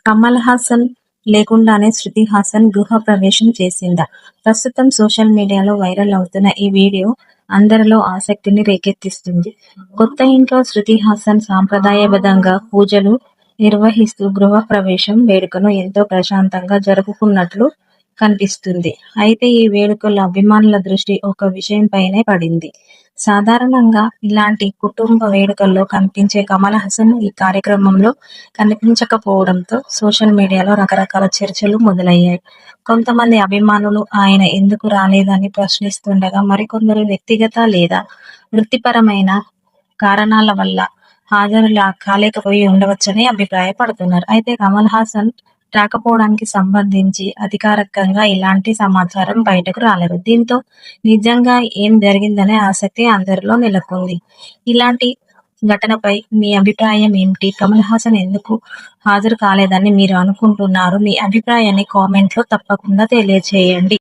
కమల్ హాసన్ లేకుండానే శృతి హాసన్ గృహ ప్రవేశం చేసిందా? ప్రస్తుతం సోషల్ మీడియాలో వైరల్ అవుతున్న ఈ వీడియో అందరిలో ఆసక్తిని రేకెత్తిస్తుంది. కొత్త ఇంట్లో శృతి హాసన్ సాంప్రదాయబద్ధంగా పూజలు నిర్వహిస్తూ గృహ ప్రవేశం వేడుకను ఎంతో ప్రశాంతంగా జరుపుకున్నట్లు కనిపిస్తుంది. అయితే ఈ వేడుకల్లో అభిమానుల దృష్టి ఒక విషయంపైనే పడింది. సాధారణంగా ఇలాంటి కుటుంబ వేడుకల్లో కనిపించే కమల్ హాసన్ ఈ కార్యక్రమంలో కనిపించకపోవడంతో సోషల్ మీడియాలో రకరకాల చర్చలు మొదలయ్యాయి. కొంతమంది అభిమానులు ఆయన ఎందుకు రాలేదని ప్రశ్నిస్తుండగా, మరికొందరు వ్యక్తిగత లేదా వృత్తిపరమైన కారణాల వల్ల హాజరు కాలేకపోయి ఉండవచ్చని అభిప్రాయపడుతున్నారు. అయితే కమల్ హాసన్ రాకపోవడానికి సంబంధించి అధికారికంగా ఎలాంటి సమాచారం బయటకు రాలేదు. దీంతో నిజంగా ఏం జరిగిందనే ఆసక్తి అందరిలో నెలకొంది. ఇలాంటి ఘటనపై మీ అభిప్రాయం ఏమిటి? కమల్ హాసన్ ఎందుకు హాజరు కాలేదని మీరు అనుకుంటున్నారు? మీ అభిప్రాయాన్ని కామెంట్లో తప్పకుండా తెలియజేయండి.